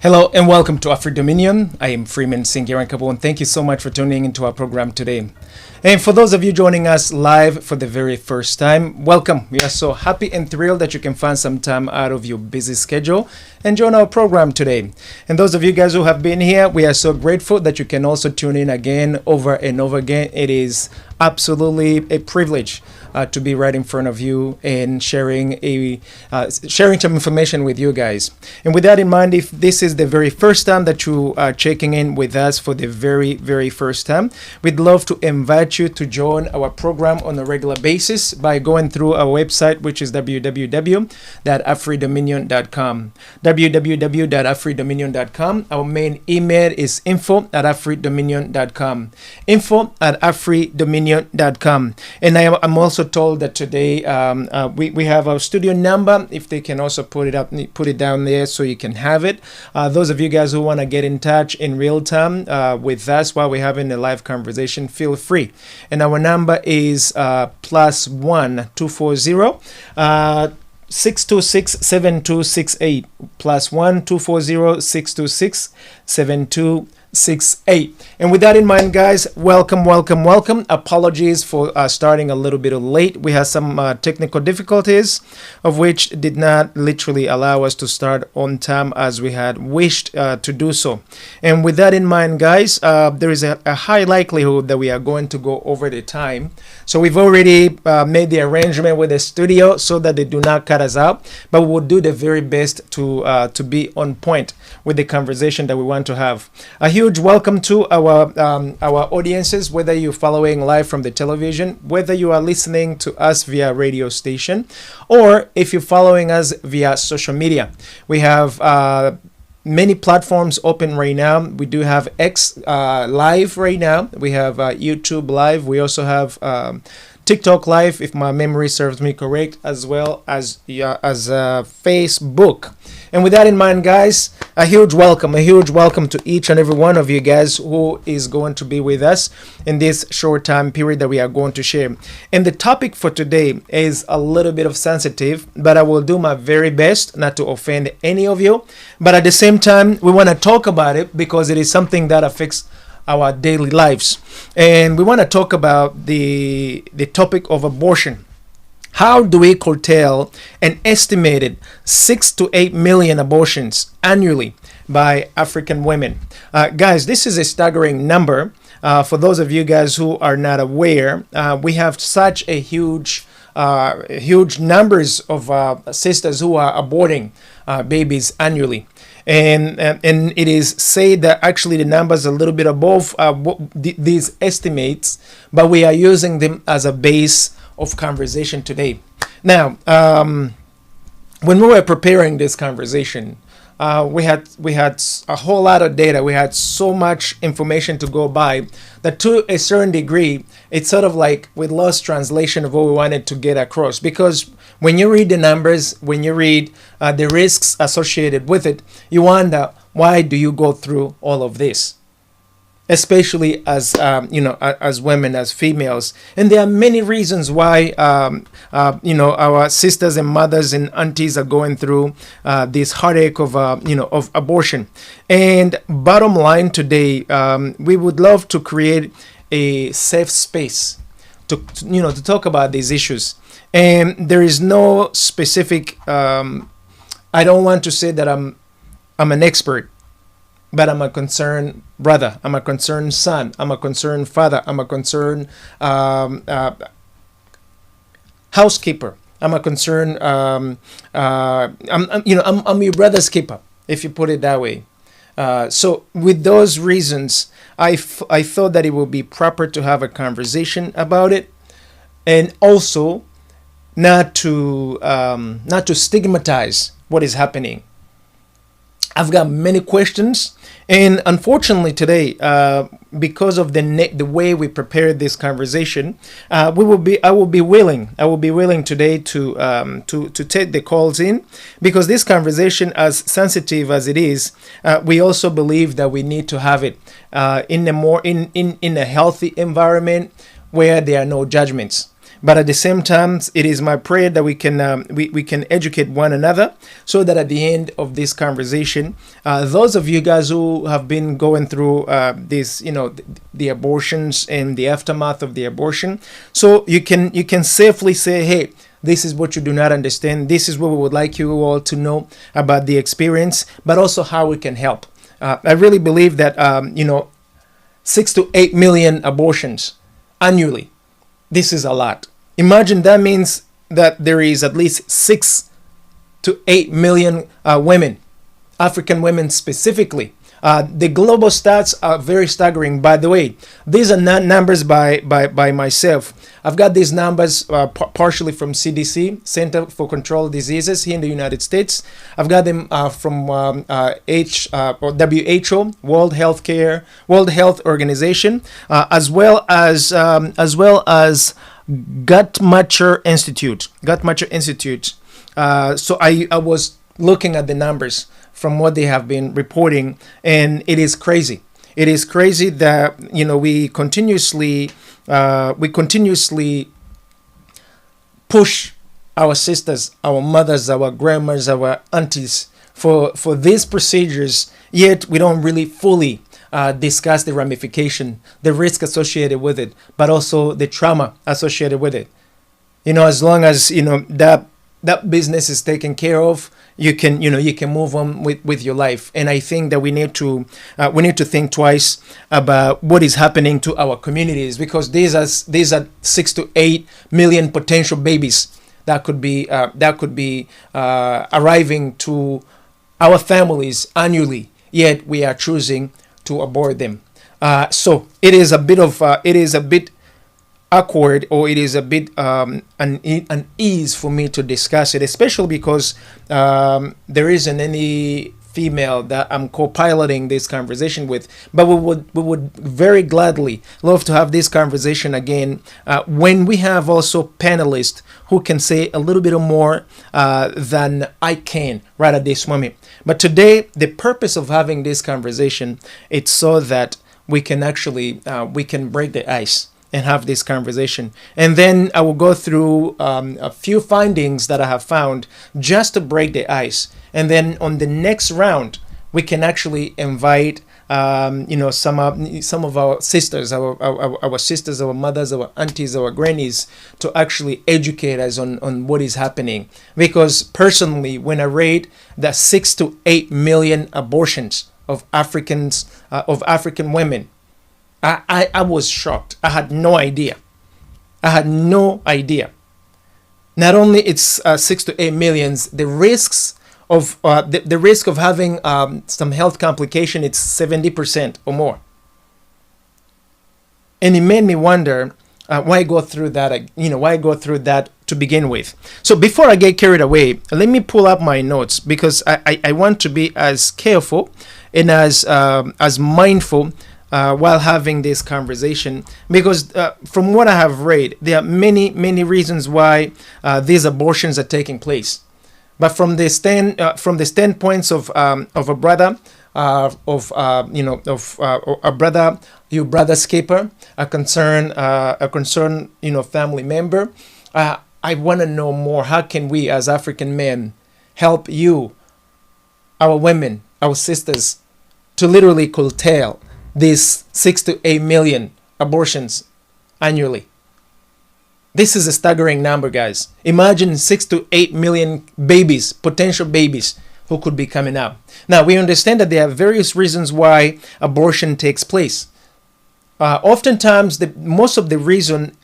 Hello and welcome to AfriDominion. I am Freeman Singirankabo and thank you so much for tuning into our program today. And for those of you joining us live for the very first time, welcome. We are so happy and thrilled that you can find some time out of your busy schedule and join our program today. And those of you guys who have been here, we are so grateful that you can also tune in again over and over again. It is absolutely a privilege to be right in front of you and sharing some information with you guys. And with that in mind, if this is the very first time that you are checking in with us for the very first time, we'd love to invite you to join our program on a regular basis by going through our website, which is www.afridominion.com. www.afridominion.com. Our main email is info@afridominion.com. info@afridominion.com. And I'm also told that today we have our studio number. If they can also put it down there so you can have it. Those of you guys who want to get in touch in real time with us while we're having a live conversation, feel free. And our number is +1 240 626 7268 +1 240 626 7268. And with that in mind, guys, welcome. Apologies for starting a little bit late. We had some technical difficulties, of which did not literally allow us to start on time as we had wished to do so. And with that in mind, guys, there is a high likelihood that we are going to go over the time. So we've already made the arrangement with the studio so that they do not cut us out, but we'll do the very best to be on point with the conversation that we want to have. A huge welcome to our audiences, whether you're following live from the television, whether you are listening to us via radio station, or if you're following us via social media. We have many platforms open right now. We do have X live right now. We have YouTube live. We also have TikTok live, if my memory serves me correct, as well as Facebook. And with that in mind, guys, a huge welcome to each and every one of you guys who is going to be with us in this short time period that we are going to share. And the topic for today is a little bit of sensitive, but I will do my very best not to offend any of you. But at the same time, we want to talk about it because it is something that affects our daily lives. And we want to talk about the topic of abortion. How do we curtail an estimated 6 to 8 million abortions annually by African women? Guys, this is a staggering number. For those of you guys who are not aware, we have such a huge numbers of sisters who are aborting babies annually. And it is said that actually the numbers are a little bit above these estimates, but we are using them as a base of conversation today. Now, when we were preparing this conversation, we had a whole lot of data. We had so much information to go by that to a certain degree, it's sort of like we lost translation of what we wanted to get across. Because when you read the numbers, when you read the risks associated with it, you wonder, why do you go through all of this? Especially as as women, as females. And there are many reasons why our sisters and mothers and aunties are going through this heartache of abortion. And bottom line today, we would love to create a safe space to talk about these issues. And there is no specific I don't want to say that I'm an expert, but I'm a concerned brother, I'm a concerned son, I'm a concerned father, I'm a concerned housekeeper, I'm a concerned I'm your brother's keeper, if you put it that way. So with those reasons, I thought that it would be proper to have a conversation about it, and also not to stigmatize what is happening. I've got many questions, and unfortunately today, because of the way we prepared this conversation, I will be willing today to take the calls in, because this conversation, as sensitive as it is, we also believe that we need to have it in a healthy environment where there are no judgments. But at the same time, it is my prayer that we can educate one another, so that at the end of this conversation, those of you guys who have been going through this, the abortions and the aftermath of the abortion, so you can safely say, hey, this is what you do not understand. This is what we would like you all to know about the experience, but also how we can help. I really believe that 6 to 8 million abortions annually. This is a lot. Imagine that means that there is at least 6 to 8 million women, African women specifically. The global stats are very staggering. By the way, these are not numbers by myself. I've got these numbers partially from CDC, Center for Control of Diseases here in the United States. I've got them from WHO, World Health Organization, as well as Guttmacher Institute. So I was looking at the numbers from what they have been reporting, and it is crazy. It is crazy that we continuously push our sisters, our mothers, our grandmas, our aunties for these procedures, yet we don't really fully discuss the ramification, the risk associated with it, but also the trauma associated with it. As long as that business is taken care of, you can move on with your life. And I think that we need to think twice about what is happening to our communities, because these are 6 to 8 million potential babies that could be arriving to our families annually, yet we are choosing to abort them. So it is a bit awkward, or it is a bit an ease for me to discuss it, especially because there isn't any female that I'm co-piloting this conversation with. But we would very gladly love to have this conversation again when we have also panelists who can say a little bit more than I can right at this moment. But today, the purpose of having this conversation, it's so that we can actually we can break the ice and have this conversation. And then I will go through a few findings that I have found just to break the ice. And then on the next round, we can actually invite some of our sisters, our sisters, our mothers, our aunties, our grannies, to actually educate us on what is happening. Because personally, when I read that 6 to 8 million abortions of African women, I was shocked. I had no idea. Not only it's 6 to 8 millions, the risks of the risk of having some health complication, it's 70% or more. And it made me wonder why go through that. Why go through that to begin with. So before I get carried away, let me pull up my notes, because I want to be as careful and as mindful while having this conversation, because from what I have read, there are many reasons why these abortions are taking place. But from the standpoints of a brother, your brother's keeper, a concerned family member, I want to know more. How can we as African men help you, our women, our sisters, to literally curtail these 6 to 8 million abortions annually? This is a staggering number, guys. Imagine 6 to 8 million babies, potential babies, who could be coming up. Now, we understand that there are various reasons why abortion takes place. Oftentimes, most of the reason,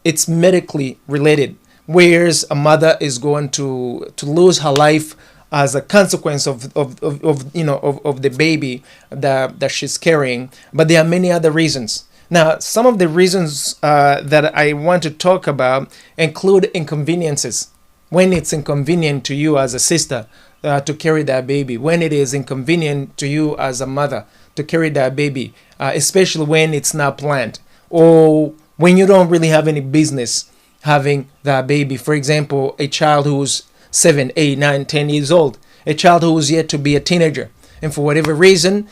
it's medically related, whereas a mother is going to lose her life as a consequence of the baby that she's carrying. But there are many other reasons. Now, some of the reasons that I want to talk about include inconveniences. When it's inconvenient to you as a sister to carry that baby, when it is inconvenient to you as a mother to carry that baby, especially when it's not planned, or when you don't really have any business having that baby. For example, a child who's 7, 8, 9, 10 years old, a child who's yet to be a teenager, and for whatever reason,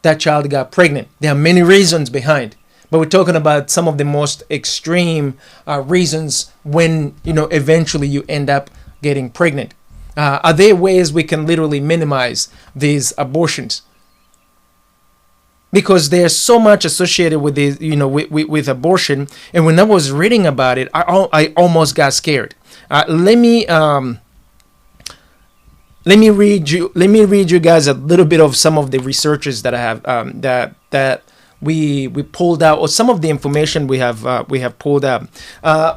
that child got pregnant. There are many reasons behind. but we're talking about some of the most extreme reasons when, eventually you end up getting pregnant. Are there ways we can literally minimize these abortions? Because there's so much associated with this, with abortion. And when I was reading about it, I almost got scared. Let me read you guys a little bit of some of the researches that I have that we pulled out, or some of the information we have pulled out.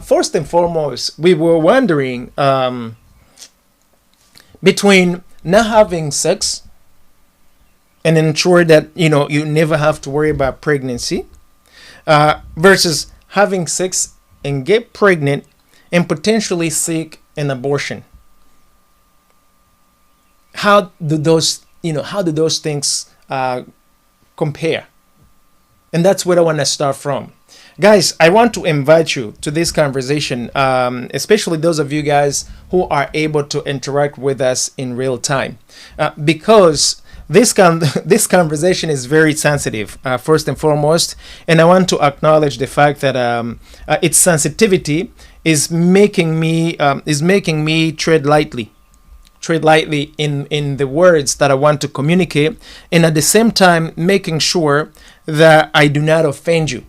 First and foremost, we were wondering between not having sex and ensure that you never have to worry about pregnancy, versus having sex and get pregnant and potentially seek an abortion. How do those things compare? And that's where I want to start from. Guys, I want to invite you to this conversation, especially those of you guys who are able to interact with us in real time, because this conversation is very sensitive, first and foremost, and I want to acknowledge the fact that its sensitivity is making me tread lightly in the words that I want to communicate, and at the same time making sure that I do not offend you.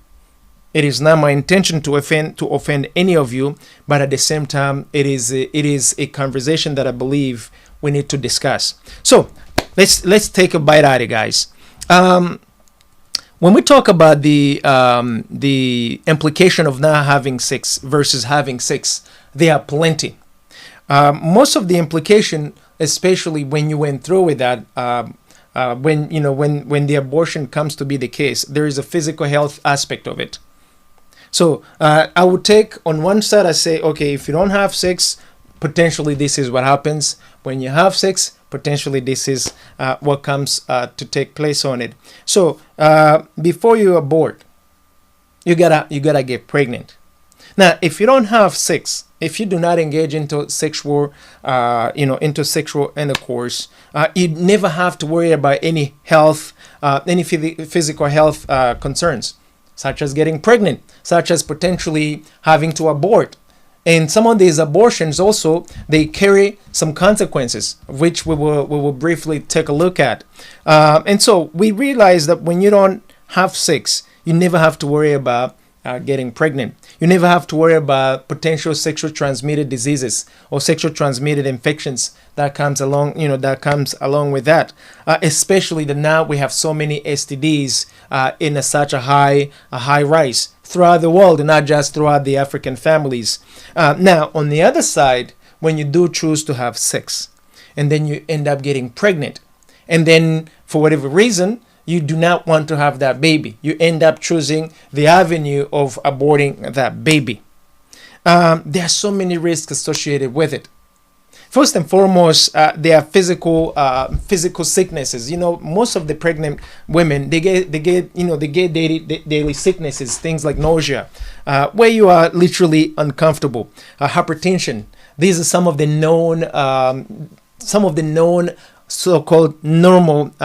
It is not my intention to offend any of you, but at the same time, it is a conversation that I believe we need to discuss. So let's take a bite at it, guys. When we talk about the implication of not having sex versus having sex, there are plenty. Most of the implication, especially when you went through with that, when the abortion comes to be the case, there is a physical health aspect of it. So I would take on one side, I say, okay, if you don't have sex, potentially this is what happens. When you have sex, potentially this is what comes to take place on it. So before you abort, you gotta get pregnant. Now, if you don't have sex, if you do not engage into sexual intercourse, you never have to worry about any health, any physical health concerns, such as getting pregnant, such as potentially having to abort. And some of these abortions also, they carry some consequences, which we will briefly take a look at. And so we realize that when you don't have sex, you never have to worry about getting pregnant. You never have to worry about potential sexual transmitted diseases or sexual transmitted infections that comes along with that. Especially that now we have so many STDs in such a high rise throughout the world, and not just throughout the African families. Now, on the other side, when you do choose to have sex, and then you end up getting pregnant, and then for whatever reason, you do not want to have that baby, you end up choosing the avenue of aborting that baby. There are so many risks associated with it. First and foremost, there are physical sicknesses. Most of the pregnant women, they get daily sicknesses, things like nausea, where you are literally uncomfortable. Hypertension. These are some of the known so-called normal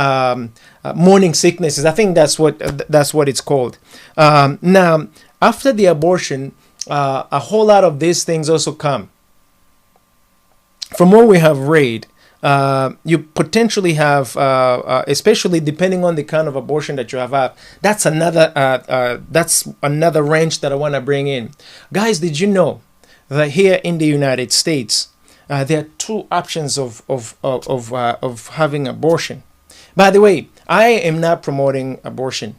morning sicknesses. I think that's what it's called. Now, after the abortion, a whole lot of these things also come. From what we have read, you potentially have, especially depending on the kind of abortion that you have had. That's another wrench that I want to bring in, guys. Did you know that here in the United States, there are two options of having abortion? By the way, I am not promoting abortion.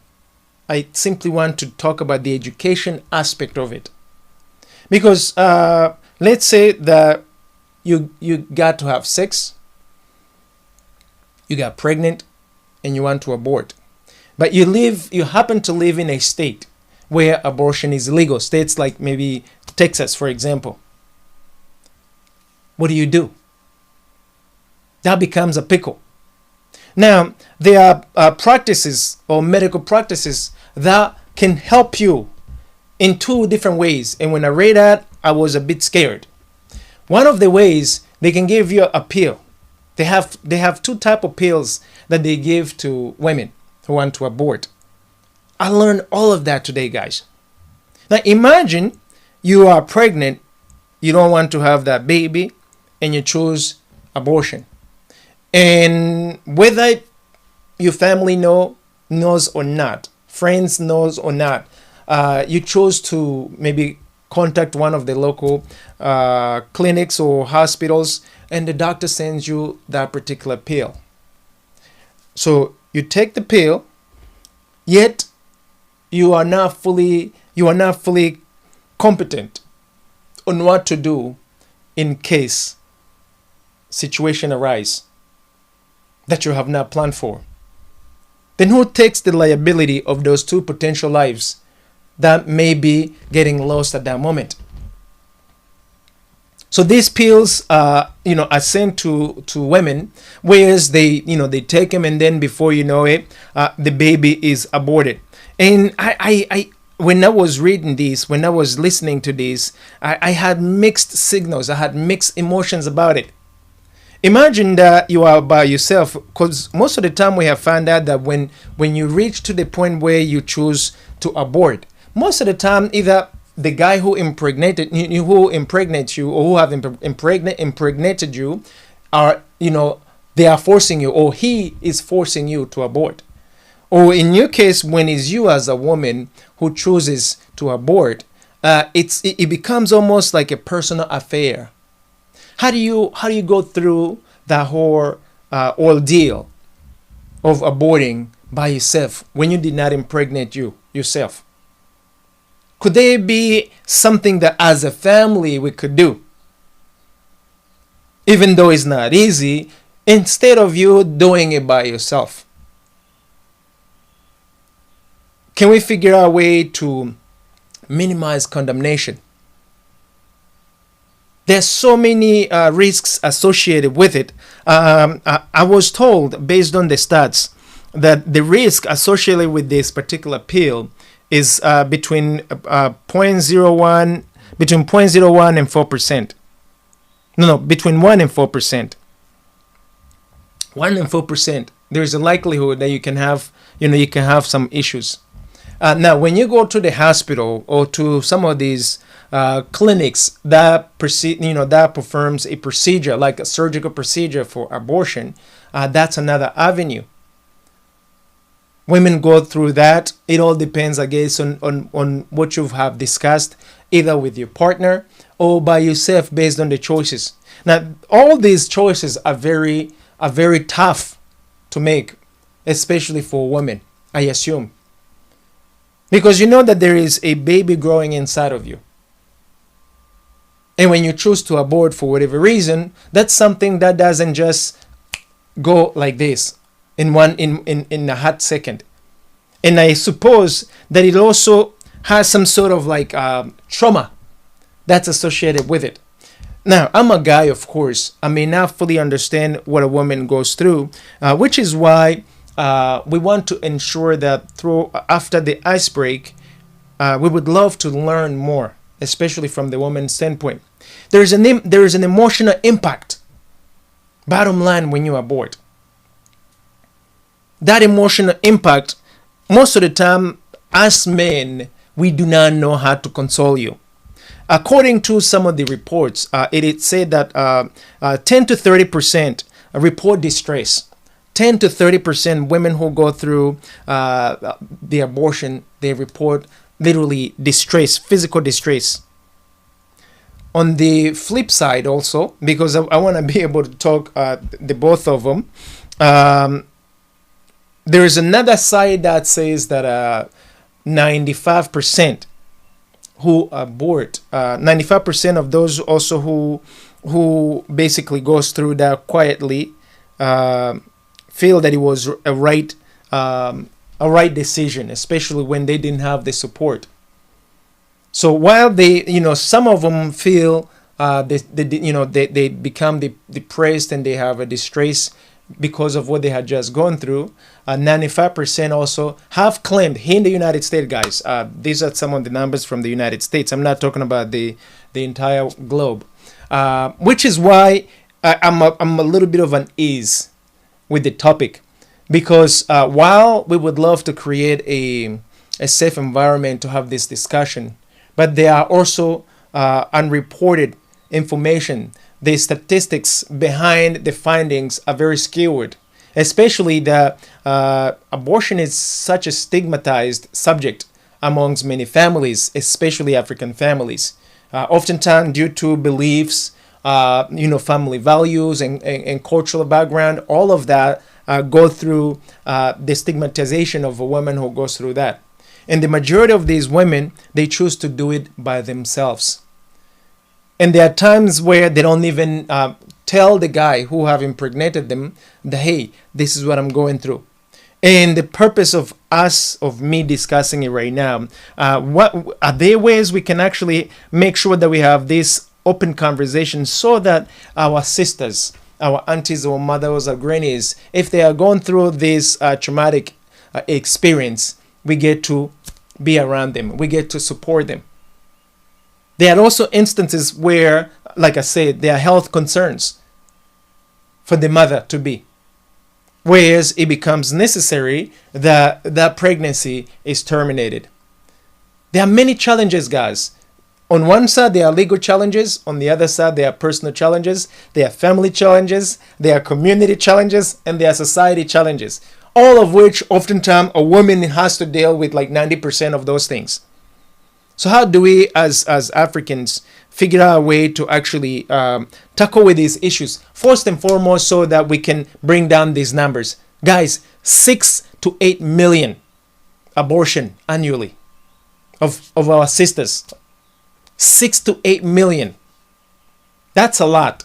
I simply want to talk about the education aspect of it, because let's say that you got to have sex, you got pregnant, and you want to abort, but you happen to live in a state where abortion is illegal, states like maybe Texas, for example. What do? That becomes a pickle. Now, there are practices or medical practices that can help you in two different ways. And when I read that, I was a bit scared. One of the ways, they can give you a pill. They have two types of pills that they give to women who want to abort. I learned all of that today, guys. Now imagine you are pregnant, you don't want to have that baby, and you choose abortion. And whether your family knows or not, friends knows or not, you chose to maybe contact one of the local clinics or hospitals, and the doctor sends you that particular pill. So you take the pill, yet you are not fully competent on what to do in case situation arise that you have not planned for. Then who takes the liability of those two potential lives that may be getting lost at that moment? So these pills, are sent to women, whereas they take them, and then before you know it, the baby is aborted. And I when I was reading this, when I was listening to this, I had mixed signals. I had mixed emotions about it. Imagine that you are by yourself, because most of the time we have found out that when you reach to the point where you choose to abort, most of the time either the guy who impregnates you, or who have impregnated you, are they are forcing you, or he is forcing you to abort. Or in your case, when it's you as a woman who chooses to abort, it becomes almost like a personal affair. How do you go through that whole ordeal of aborting by yourself when you did not impregnate yourself? Could there be something that as a family we could do? Even though it's not easy, instead of you doing it by yourself. Can we figure out a way to minimize condemnation? There's so many risks associated with it. I was told, based on the stats, that the risk associated with this particular pill is between 0.01 and 4%. No, between 1 and 4%. 1 and 4%. There's a likelihood that you can have some issues. Now, when you go to the hospital or to some of these clinics that performs a procedure like a surgical procedure for abortion, that's another avenue. Women go through that. It all depends, I guess, on what you have discussed, either with your partner or by yourself, based on the choices. Now, all these choices are very tough to make, especially for women, I assume. Because you know that there is a baby growing inside of you. And when you choose to abort for whatever reason, that's something that doesn't just go like this in a hot second. And I suppose that it also has some sort of like trauma that's associated with it. Now, I'm a guy, of course. I may not fully understand what a woman goes through, which is why we want to ensure that after the ice break, we would love to learn more, especially from the woman's standpoint. There is an emotional impact, bottom line, when you abort. That emotional impact, most of the time, as men, we do not know how to console you. According to some of the reports, it said that 10 to 30% report distress. 10 to 30% women who go through the abortion, they report literally distress, physical distress. On the flip side also, because I want to be able to talk the both of them, there is another side that says that 95% who abort, 95% of those also who basically goes through that quietly, feel that it was a right decision, especially when they didn't have the support. So while some of them feel they become depressed and they have a distress because of what they had just gone through, 95% also have claimed here in the United States, guys. These are some of the numbers from the United States. I'm not talking about the entire globe, which is why I'm a little bit of an ease with the topic, because while we would love to create a safe environment to have this discussion. But there are also unreported information. The statistics behind the findings are very skewed, especially that abortion is such a stigmatized subject amongst many families, especially African families. Oftentimes due to beliefs, family values and cultural background, all of that go through the stigmatization of a woman who goes through that. And the majority of these women, they choose to do it by themselves. And there are times where they don't even tell the guy who have impregnated them that, hey, this is what I'm going through. And the purpose of me discussing it right now, what are there ways we can actually make sure that we have this open conversation so that our sisters, our aunties, our mothers, our grannies, if they are going through this traumatic experience, we get to be around them. We get to support them. There are also instances where, like I said, there are health concerns for the mother to be, whereas it becomes necessary that that pregnancy is terminated. There are many challenges, guys. On one side, there are legal challenges. On the other side, there are personal challenges. There are family challenges. There are community challenges. And there are society challenges. All of which, oftentimes, a woman has to deal with like 90% of those things. So how do we, as Africans, figure out a way to actually tackle with these issues? First and foremost, so that we can bring down these numbers. Guys, 6 to 8 million abortion annually of our sisters. 6 to 8 million. That's a lot.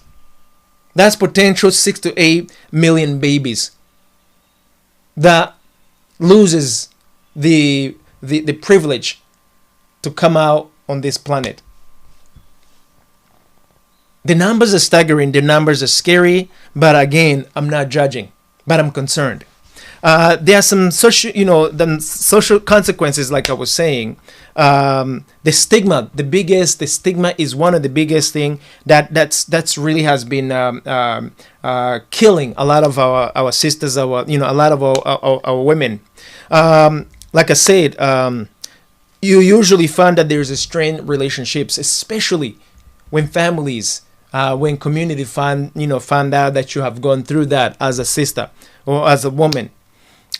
That's potential 6 to 8 million babies that loses the privilege to come out on this planet. The numbers are staggering. The numbers are scary. But again, I'm not judging, but I'm concerned. There are some social consequences, like I was saying. The stigma is one of the biggest thing that's really has been killing a lot of our sisters, a lot of our women. Like I said, you usually find that there's a strained relationships, especially when families, when community find out that you have gone through that as a sister or as a woman.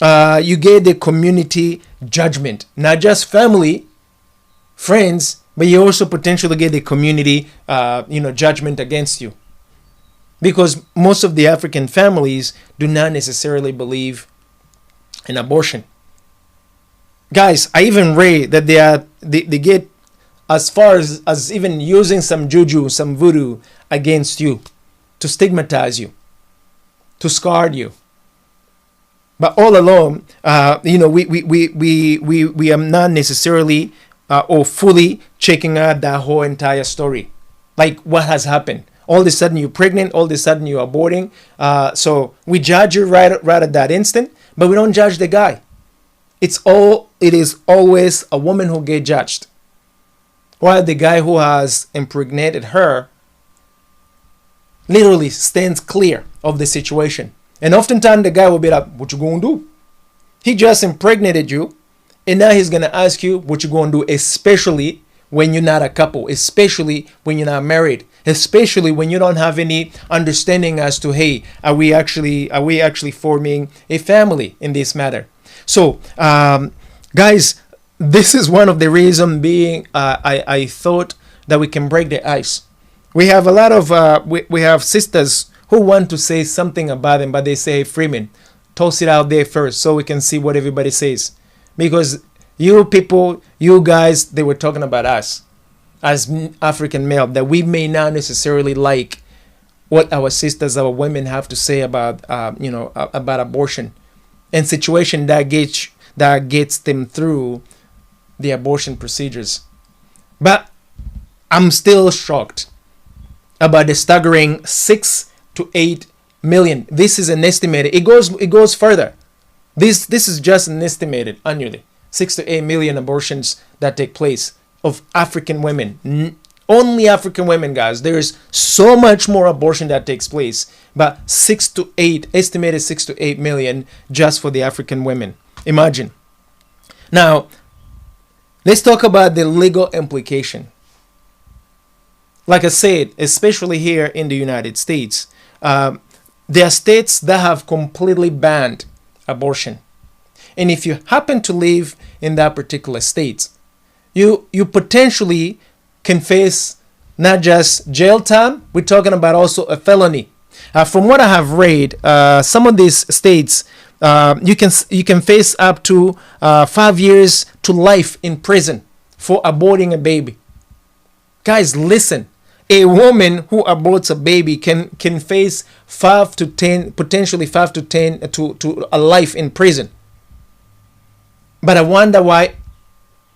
You get the community judgment, not just family, friends, but you also potentially get the community, judgment against you, because most of the African families do not necessarily believe in abortion. Guys, I even read that they get as far as even using some juju, some voodoo against you, to stigmatize you, to scar you. But all along, we are not necessarily or fully checking out that whole entire story. Like what has happened. All of a sudden you're pregnant, all of a sudden you're aborting. So we judge you right at that instant, but we don't judge the guy. It is always a woman who gets judged, while the guy who has impregnated her literally stands clear of the situation. And oftentimes the guy will be like, what you gonna do? He just impregnated you, and now he's gonna ask you what you gonna do, especially when you're not a couple, especially when you're not married, especially when you don't have any understanding as to, hey, are we actually forming a family in this matter? So, guys, this is one of the reasons being I thought that we can break the ice. We have a lot of we have sisters who want to say something about them, but they say, hey, Freeman, toss it out there first so we can see what everybody says. Because you people, you guys, they were talking about us as African male, that we may not necessarily like what our sisters, our women have to say about about abortion and situation that gets them through the abortion procedures. But I'm still shocked about the staggering 6 to 8 million. This is an estimated. It goes further. This is just an estimated annually 6 to 8 million abortions that take place of African women. Only African women, guys. There is so much more abortion that takes place, but estimated 6 to 8 million just for the African women. Imagine. Now, Let's talk about the legal implication. Like I said, especially here in the United States, there are states that have completely banned abortion. And if you happen to live in that particular state, you potentially can face not just jail time, we're talking about also a felony. From what I have read, some of these states, you can face up to 5 years to life in prison for aborting a baby. Guys, listen. A woman who aborts a baby can face 5 to 10, potentially 5 to 10 to a life in prison. But I wonder why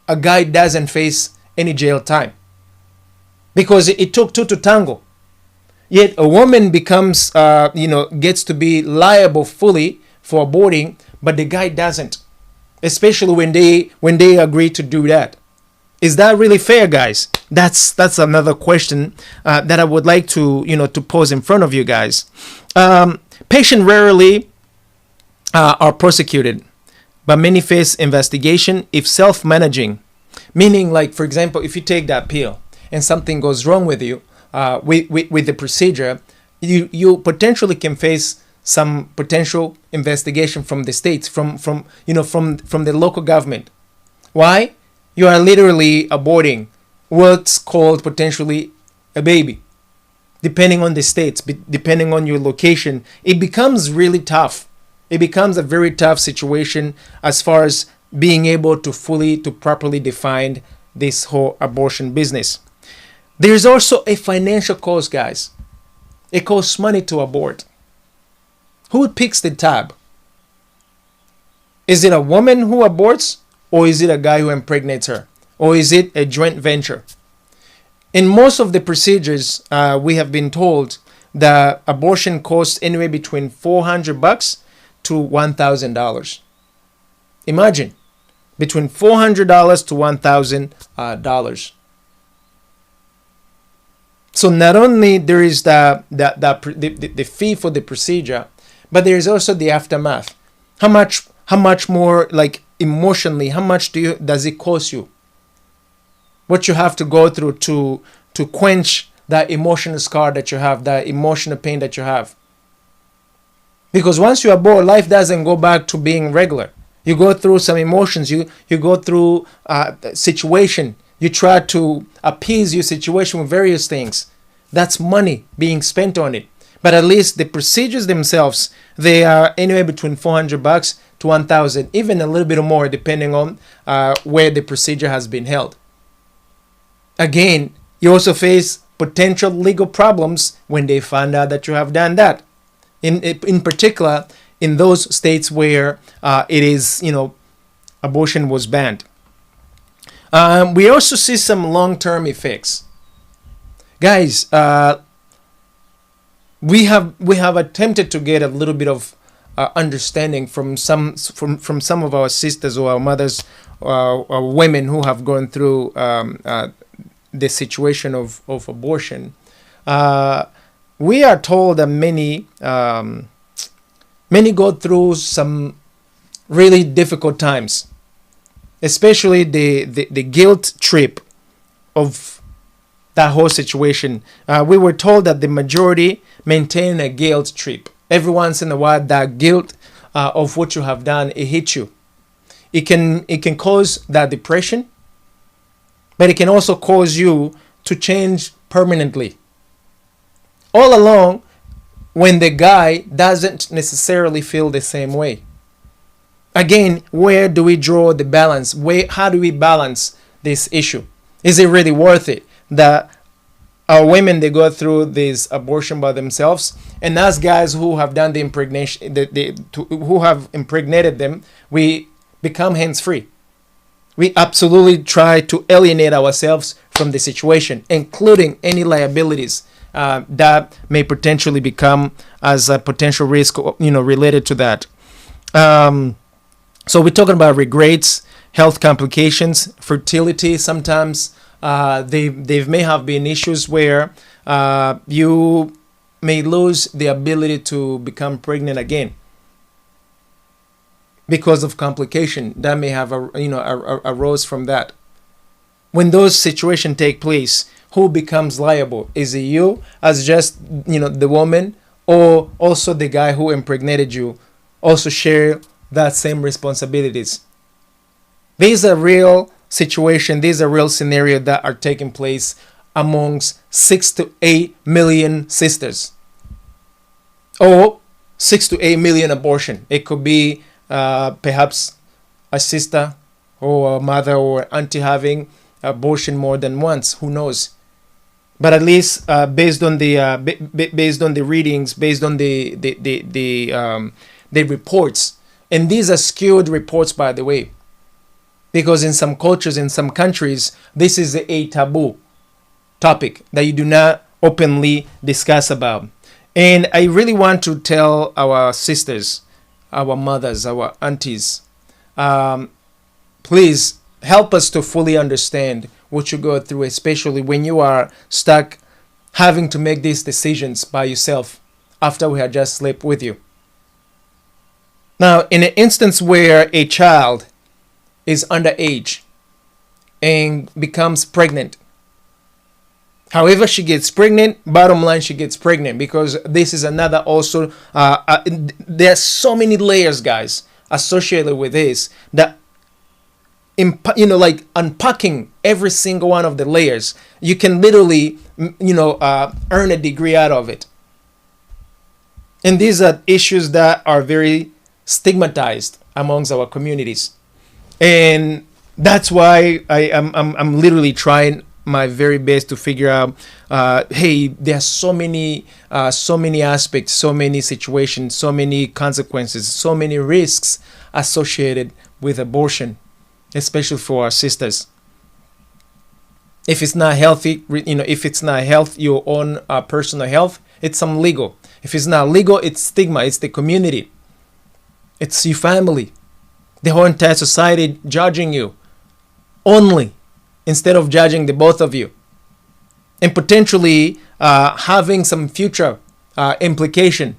a guy doesn't face any jail time. Because it took two to tango. Yet a woman becomes, gets to be liable fully for aborting, but the guy doesn't. Especially when they agree to do that. Is that really fair, guys? That's another question that I would like to to pose in front of you guys. Patients rarely are prosecuted, but many face investigation if self-managing. Meaning, like for example, if you take that pill and something goes wrong with you with the procedure, you potentially can face some potential investigation from the states, from the local government. Why? You are literally aborting what's called potentially a baby. Depending on the states, depending on your location, it becomes really tough. It becomes a very tough situation as far as being able to properly define this whole abortion business. There's also a financial cost, guys. It costs money to abort. Who picks the tab? Is it a woman who aborts? Or is it a guy who impregnates her? Or is it a joint venture? In most of the procedures, we have been told that abortion costs anywhere between $400 to $1,000. Imagine, between $400 to $1,000. So not only there is the fee for the procedure, but there is also the aftermath. How much more, like emotionally, how much does it cost you? What you have to go through to quench that emotional scar that you have, that emotional pain that you have. Because once you abort, life doesn't go back to being regular. You go through some emotions. You go through a situation. You try to appease your situation with various things. That's money being spent on it. But at least the procedures themselves, they are anywhere between $400 to $1,000, even a little bit more depending on where the procedure has been held. Again, you also face potential legal problems when they find out that you have done that. In particular, in those states where it is, abortion was banned. We also see some long-term effects. Guys, we have attempted to get a little bit of understanding from some of our sisters or our mothers or women who have gone through the situation of abortion. We are told that many go through some really difficult times, especially the guilt trip of that whole situation. We were told that the majority maintain a guilt trip. Every once in a while, that guilt of what you have done, it hits you. It can cause that depression, but it can also cause you to change permanently. All along, when the guy doesn't necessarily feel the same way. Again, where do we draw the balance? How do we balance this issue? Is it really worth it that our women, they go through this abortion by themselves, and us guys who have done the impregnation, who have impregnated them, we become hands-free? We absolutely try to alienate ourselves from the situation, including any liabilities that may potentially become as a potential risk, related to that. So we're talking about regrets, health complications, fertility. Sometimes they may have been issues where you may lose the ability to become pregnant again because of complication that may have arose from that. When those situations take place, who becomes liable? Is it you as just, the woman, or also the guy who impregnated you also share that same responsibilities? These are real situation. These are real scenarios that are taking place amongst 6 to 8 million sisters, or 6 to 8 million abortion. It could be perhaps a sister or a mother or auntie having abortion more than once. Who knows? But at least based on the readings, based on the reports, and these are skewed reports, by the way, because in some cultures, in some countries, this is a taboo topic that you do not openly discuss about. And I really want to tell our sisters, our mothers, our aunties, please help us to fully understand what you go through, especially when you are stuck having to make these decisions by yourself after we had just slept with you. Now, in an instance where a child is underage and becomes pregnant, however she gets pregnant, bottom line, she gets pregnant, because this is another also, there's so many layers, guys, associated with this, that like unpacking every single one of the layers, you can literally earn a degree out of it. And these are issues that are very stigmatized amongst our communities, and that's why I'm literally trying my very best to figure out, hey, there are so many aspects, so many situations, so many consequences, so many risks associated with abortion, especially for our sisters. If it's not healthy, if it's not health, your own personal health, it's some legal. If it's not legal, it's stigma. It's the community. It's your family. The whole entire society judging you only, instead of judging the both of you, and potentially having some future implication.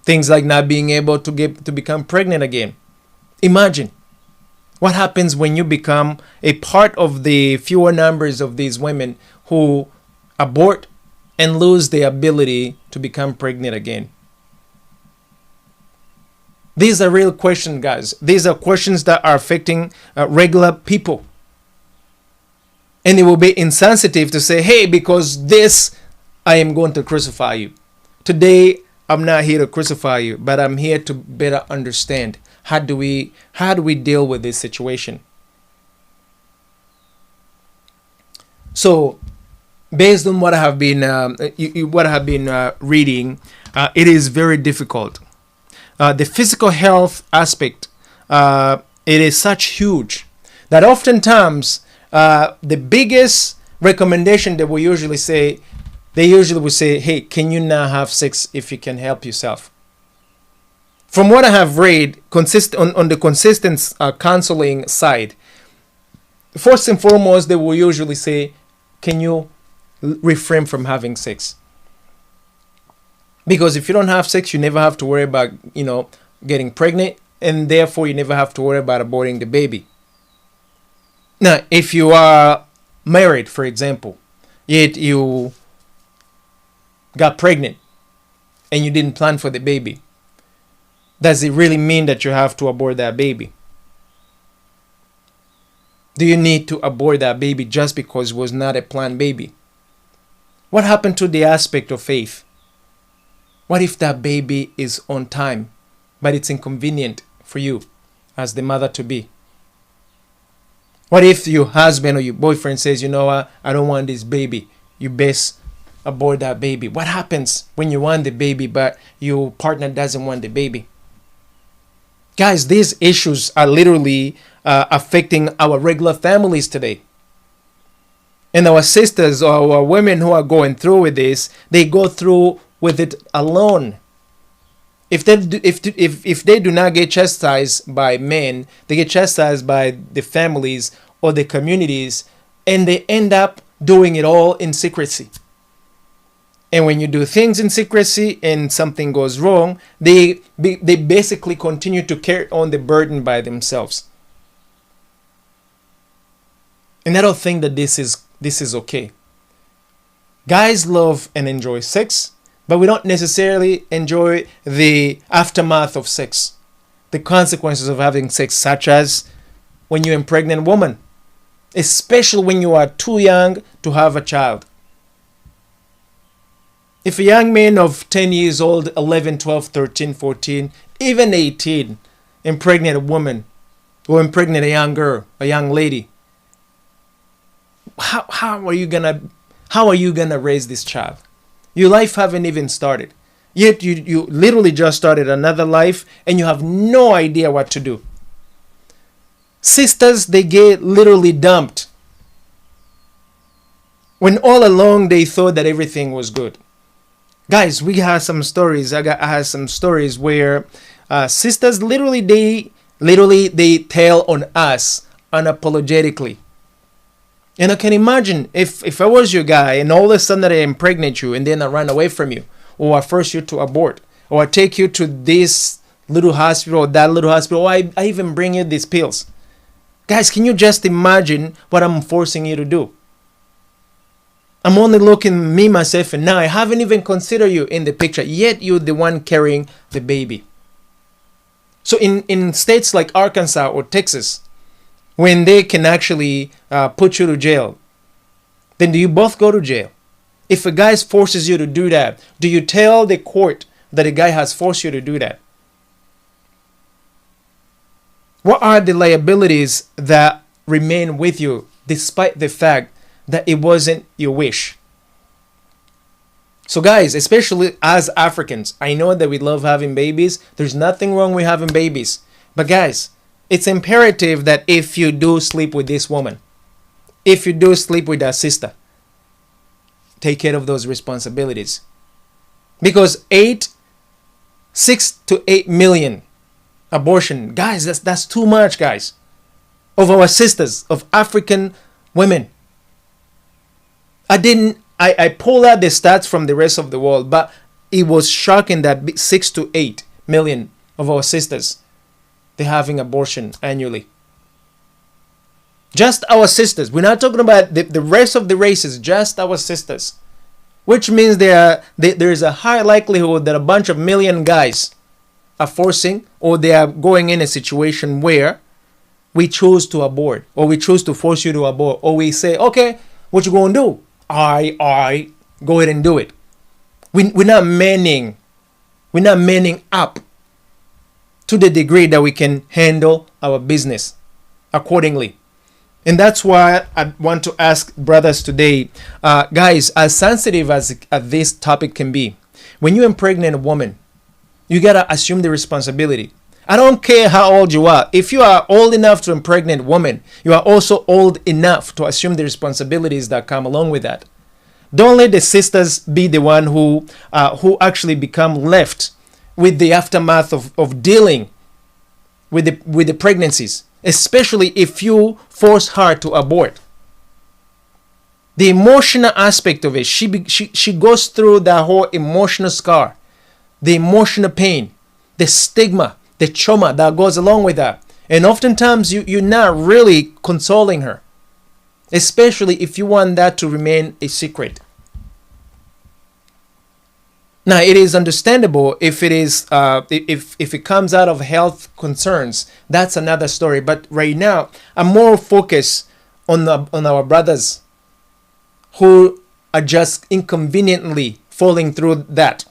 Things like not being able to become pregnant again. Imagine what happens when you become a part of the fewer numbers of these women who abort and lose the ability to become pregnant again. These are real questions, guys. These are questions that are affecting regular people. And it will be insensitive to say, hey, because this, I am going to crucify you. Today, I'm not here to crucify you, but I'm here to better understand how do we deal with this situation. So, based on what I have been reading, it is very difficult. The physical health aspect, it is such huge that oftentimes the biggest recommendation that we usually say, they usually will say, hey, can you not have sex if you can help yourself? From what I have read, on the consistent counseling side, first and foremost, they will usually say, can you refrain from having sex? Because if you don't have sex, you never have to worry about, getting pregnant, and therefore you never have to worry about aborting the baby. Now, if you are married, for example, yet you got pregnant and you didn't plan for the baby, does it really mean that you have to abort that baby? Do you need to abort that baby just because it was not a planned baby? What happened to the aspect of faith? What if that baby is on time, but it's inconvenient for you as the mother-to-be? What if your husband or your boyfriend says, you know what, I don't want this baby. You best abort that baby. What happens when you want the baby, but your partner doesn't want the baby? Guys, these issues are literally affecting our regular families today. And our sisters or our women who are going through with this, they go through with it alone. If they do not get chastised by men, they get chastised by the families or the communities, and they end up doing it all in secrecy. And when you do things in secrecy and something goes wrong, they basically continue to carry on the burden by themselves. And I don't think that this is okay. Guys love and enjoy sex, but we don't necessarily enjoy the aftermath of sex, the consequences of having sex, such as when you impregnate a woman, especially when you are too young to have a child. If a young man of 10 years old, 11, 12, 13, 14, even 18, impregnate a woman or impregnate a young girl, a young lady, how are you gonna raise this child? Your life haven't even started. Yet you literally just started another life and you have no idea what to do. Sisters, they get literally dumped when all along they thought that everything was good. Guys, we have some stories. I have some stories where sisters literally they tell on us unapologetically. And I can imagine if I was your guy and all of a sudden I impregnate you and then I run away from you, or I force you to abort, or I take you to this little hospital or that little hospital, or I even bring you these pills. Guys, can you just imagine what I'm forcing you to do? I'm only looking me, myself, and now I haven't even considered you in the picture, yet you're the one carrying the baby. So in states like Arkansas or Texas, when they can actually put you to jail, then do you both go to jail? If a guy forces you to do that, do you tell the court that a guy has forced you to do that? What are the liabilities that remain with you despite the fact that it wasn't your wish? So guys, especially as Africans, I know that we love having babies. There's nothing wrong with having babies. But guys, it's imperative that if you do sleep with this woman, if you do sleep with that sister, take care of those responsibilities. Because 6 to 8 million abortion, guys, that's too much, guys, of our sisters, of African women. I pulled out the stats from the rest of the world, but it was shocking that 6 to 8 million of our sisters, they're having abortion annually. Just our sisters. We're not talking about the rest of the races, just our sisters. Which means there is a high likelihood that a bunch of million guys are forcing, or they are going in a situation where we choose to abort, or we choose to force you to abort, or we say, okay, what you gonna do? I go ahead and do it. We're not manning up to the degree that we can handle our business accordingly. And that's why I want to ask brothers today, guys, as sensitive as this topic can be, when you impregnate a woman, you gotta assume the responsibility. I don't care how old you are. If you are old enough to impregnate a woman, you are also old enough to assume the responsibilities that come along with that. Don't let the sisters be the one who actually become left with the aftermath of dealing with the pregnancies, especially if you force her to abort. The emotional aspect of it, she goes through that whole emotional scar, the emotional pain, the stigma, the trauma that goes along with that. And oftentimes you're not really consoling her, especially if you want that to remain a secret. Now, it is understandable if it is if it comes out of health concerns. That's another story. But right now, I'm more focused on our brothers who are just inconveniently falling through that.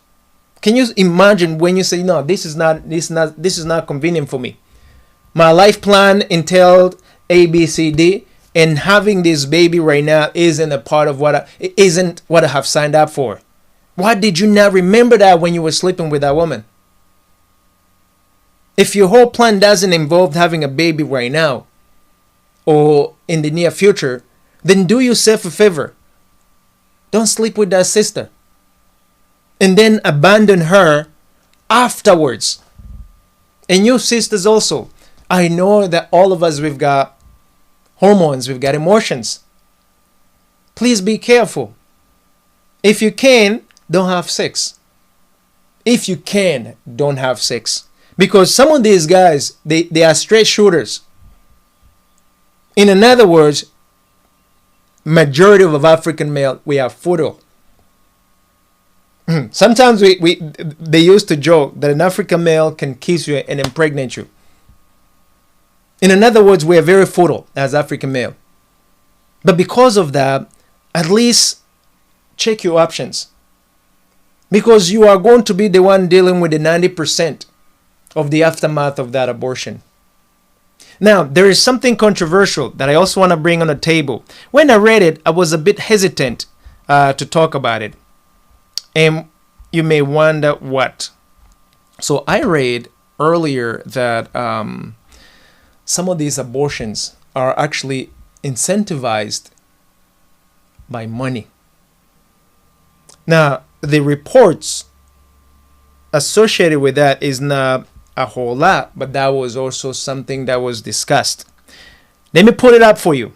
Can you imagine when you say, no, this is not convenient for me. My life plan entailed A, B, C, D, and having this baby right now isn't a part of what I have signed up for. Why did you not remember that when you were sleeping with that woman? If your whole plan doesn't involve having a baby right now or in the near future, then do yourself a favor. Don't sleep with that sister. And then abandon her afterwards. And you sisters also. I know that all of us, we've got hormones, we've got emotions. Please be careful. If you can, don't have sex. If you can, don't have sex. Because some of these guys, they are straight shooters. In other words, majority of African male, we are fertile. Sometimes they used to joke that an African male can kiss you and impregnate you. In other words, we are very fertile as African male. But because of that, at least check your options. Because you are going to be the one dealing with the 90% of the aftermath of that abortion. Now, there is something controversial that I also want to bring on the table. When I read it, I was a bit hesitant to talk about it. And you may wonder what. So I read earlier that some of these abortions are actually incentivized by money. Now, the reports associated with that is not a whole lot, but that was also something that was discussed. Let me put it up for you.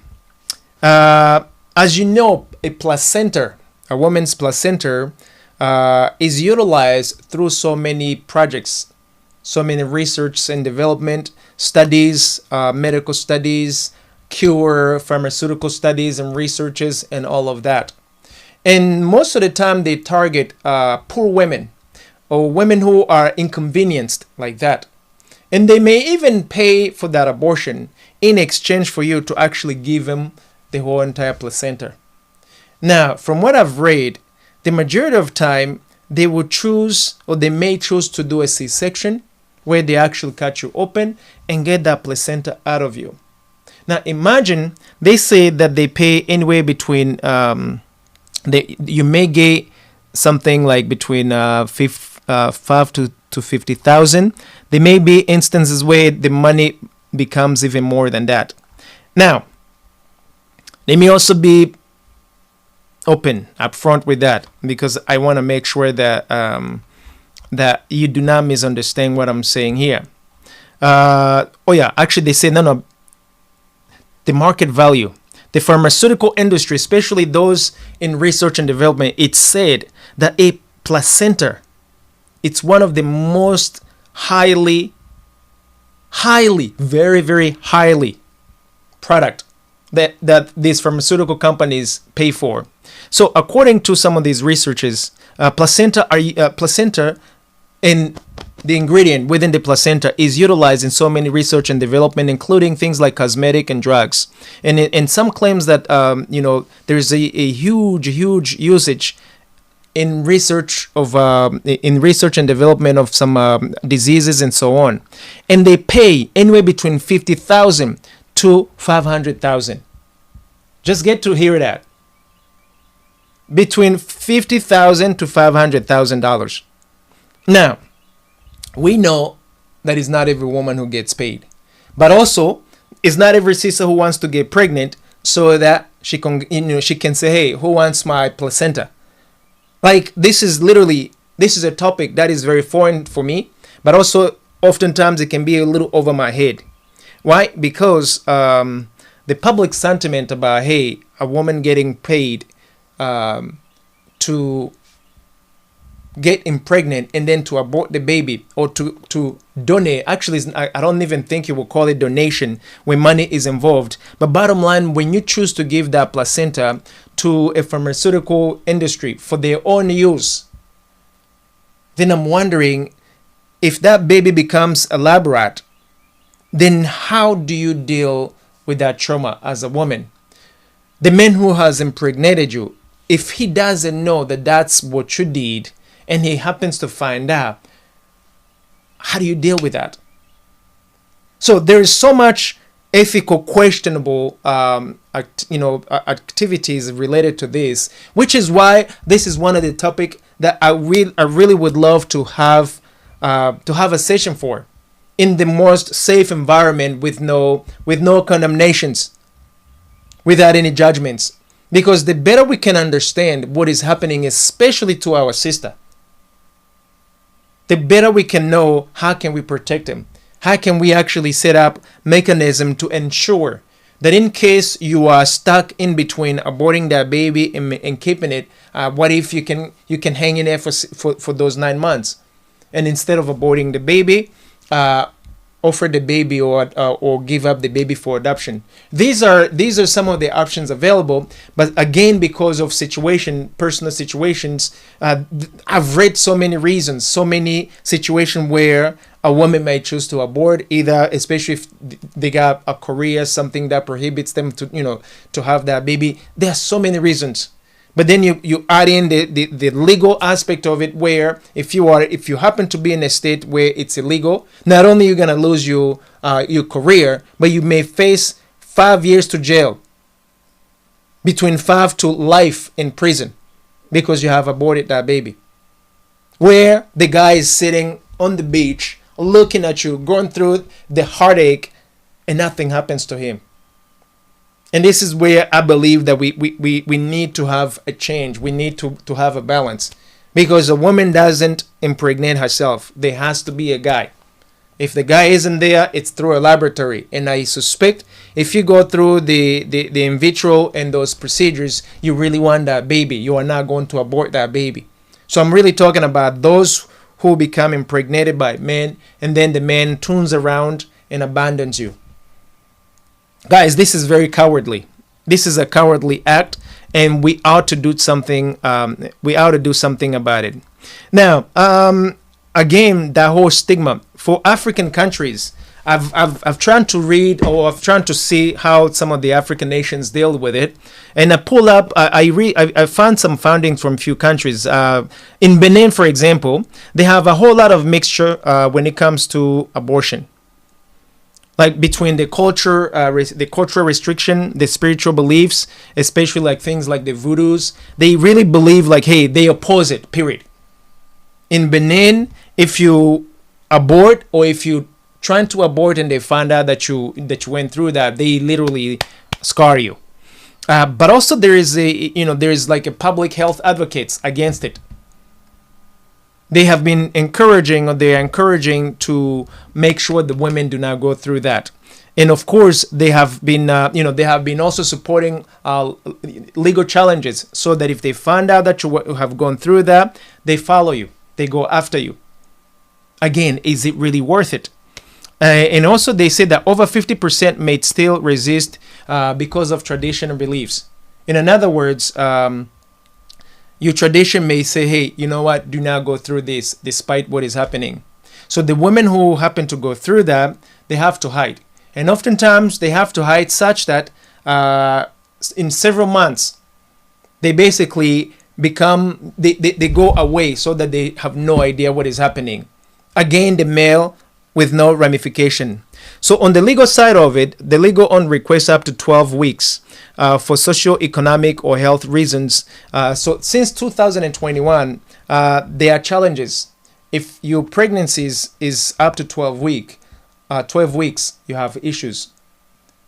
As you know, a woman's placenta, is utilized through so many projects, so many research and development studies, medical studies, cure, pharmaceutical studies and researches, and all of that. And most of the time they target poor women or women who are inconvenienced like that. And they may even pay for that abortion in exchange for you to actually give them the whole entire placenta. Now, from what I've read, the majority of time they will choose, or they may choose to do a C-section where they actually cut you open and get that placenta out of you. Now imagine they say that they pay anywhere between you may get something like between 5 to 50,000. There may be instances where the money becomes even more than that. Now, let me also be open up front with that, because I want to make sure that that you do not misunderstand what I'm saying here. Actually they say no. The market value, the pharmaceutical industry, especially those in research and development, it's said that a placenta, it's one of the most very, very highly product that these pharmaceutical companies pay for. So according to some of these researches, placenta and the ingredient within the placenta is utilized in so many research and development, including things like cosmetic and drugs. And some claims that there's a huge usage in research and development of some diseases and so on. And they pay anywhere between 50,000 to 500,000. Just get to hear that. Between 50,000 to $500,000. Now, we know that it's not every woman who gets paid, but also it's not every sister who wants to get pregnant so that she can say, hey, who wants my placenta? Like, this is a topic that is very foreign for me, but also oftentimes it can be a little over my head. Why? Because the public sentiment about, hey, a woman getting paid to get impregnant and then to abort the baby, or to donate. Actually, I don't even think you will call it donation when money is involved. But bottom line, when you choose to give that placenta to a pharmaceutical industry for their own use, then I'm wondering, if that baby becomes a lab rat, then how do you deal with that trauma as a woman? The man who has impregnated you, if he doesn't know that that's what you did, and he happens to find out, how do you deal with that? So there is so much ethical questionable activities related to this, which is why this is one of the topic that I really would love to have a session for, in the most safe environment, with no condemnations, without any judgments, because the better we can understand what is happening, especially to our sister, the better we can know how can we protect them. How can we actually set up mechanism to ensure that in case you are stuck in between aborting that baby and keeping it, what if you can hang in there for those 9 months, and instead of aborting the baby, offer the baby or give up the baby for adoption. These are some of the options available. But again, because of personal situations, I've read so many reasons, so many situations where a woman may choose to abort, either especially if they got a career, something that prohibits them to have that baby. There are so many reasons. But then you add in the legal aspect of it, where if you happen to be in a state where it's illegal, not only you're gonna lose your career, but you may face 5 years to jail, between 5 to life in prison, because you have aborted that baby. Where the guy is sitting on the beach looking at you, going through the heartache, and nothing happens to him. And this is where I believe that we need to have a change. We need to have a balance. Because a woman doesn't impregnate herself. There has to be a guy. If the guy isn't there, it's through a laboratory. And I suspect if you go through the in vitro and those procedures, you really want that baby. You are not going to abort that baby. So I'm really talking about those who become impregnated by men, and then the man turns around and abandons you. Guys, this is very cowardly. This is a cowardly act, and we ought to do something. We ought to do something about it. Now, again, that whole stigma for African countries. I've tried to read, or I've tried to see how some of the African nations deal with it, and I pull up. I found some findings from a few countries. In Benin, for example, they have a whole lot of mixture when it comes to abortion. Like between the cultural restriction, the spiritual beliefs, especially like things like the voodoos, they really believe like, hey, they oppose it, period. In Benin, if you abort, or if you trying to abort and they find out that you went through that, they literally scar you. But also there is like a public health advocates against it. They have been encouraging to make sure the women do not go through that. And of course, they have been also supporting legal challenges, so that if they find out that you have gone through that, they follow you, they go after you. Again, is it really worth it? And also they say that over 50% may still resist because of tradition and beliefs. In other words, your tradition may say, hey, you know what, do not go through this despite what is happening. So the women who happen to go through that, they have to hide. And oftentimes they have to hide such that in several months, they basically they go away, so that they have no idea what is happening. Again, the male with no ramification. So on the legal side of it, the legal on requests up to 12 weeks for socio-economic or health reasons. So since 2021, there are challenges. If your pregnancy is up to 12 weeks, you have issues.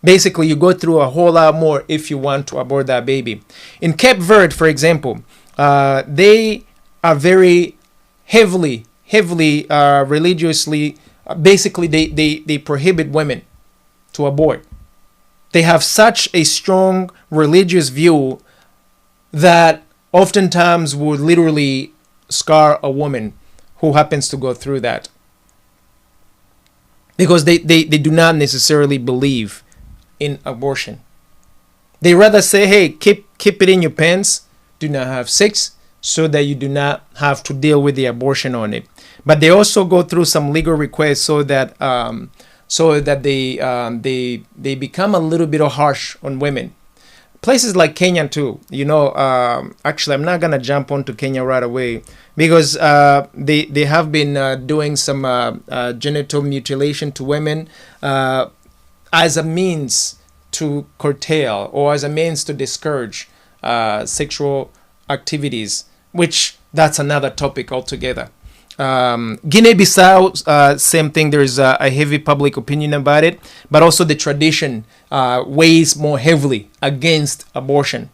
Basically, you go through a whole lot more if you want to abort that baby. In Cape Verde, for example, they are very heavily religiously. Basically, they prohibit women to abort. They have such a strong religious view that oftentimes would literally scar a woman who happens to go through that. Because they do not necessarily believe in abortion. They rather say, hey, keep it in your pants, do not have sex, so that you do not have to deal with the abortion on it. But they also go through some legal requests so that they become a little bit harsh on women. Places like Kenya too. Actually, I'm not gonna jump onto Kenya right away, because they have been doing some genital mutilation to women as a means to curtail, or as a means to discourage sexual activities, which that's another topic altogether. Guinea-Bissau, same thing. There's a heavy public opinion about it, but also the tradition weighs more heavily against abortion.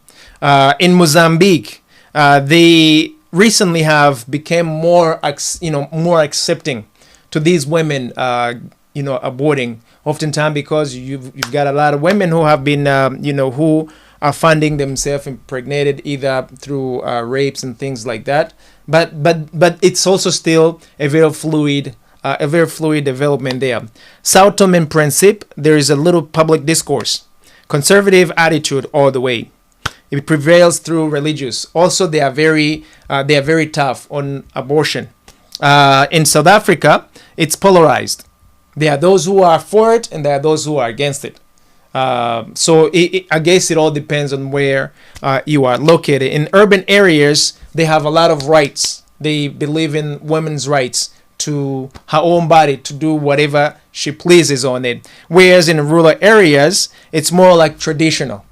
In Mozambique, they recently have become more accepting to these women, aborting. Oftentimes, because you've got a lot of women who have been, who are finding themselves impregnated either through rapes and things like that. But it's also still a very fluid a very fluid development there. Sao Tome and Principe, there is a little public discourse, conservative attitude all the way. It prevails through religious. Also, they are very tough on abortion. In South Africa, it's polarized. There are those who are for it, and there are those who are against it. So I guess it all depends on where you are located. In urban areas, they have a lot of rights. They believe in women's rights to her own body to do whatever she pleases on it. Whereas in rural areas, it's more like traditional.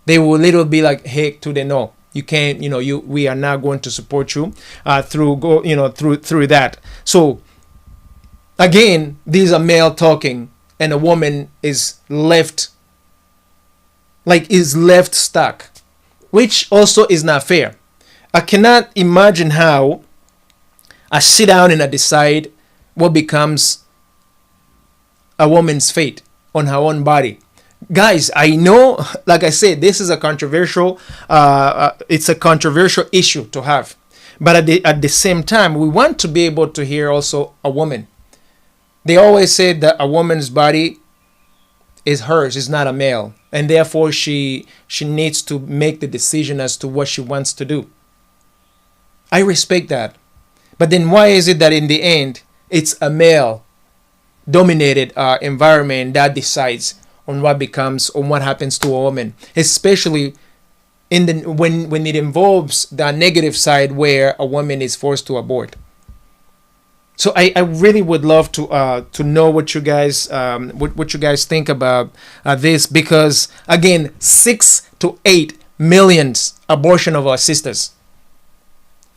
They will literally be like, heck to the no. You can't, we are not going to support you through that. So again, these are male talking, and a woman is left stuck, which also is not fair. I cannot imagine how I sit down and I decide what becomes a woman's fate on her own body. Guys, I know, like I said, this is a controversial issue to have. But at the same time, we want to be able to hear also a woman. They always say that a woman's body is hers, is not a male. And therefore, she needs to make the decision as to what she wants to do. I respect that. But then why is it that in the end, it's a male-dominated environment that decides on what happens to a woman, especially when it involves the negative side where a woman is forced to abort. So I really would love to know what you guys think about this, because again, 6 to 8 million abortion of our sisters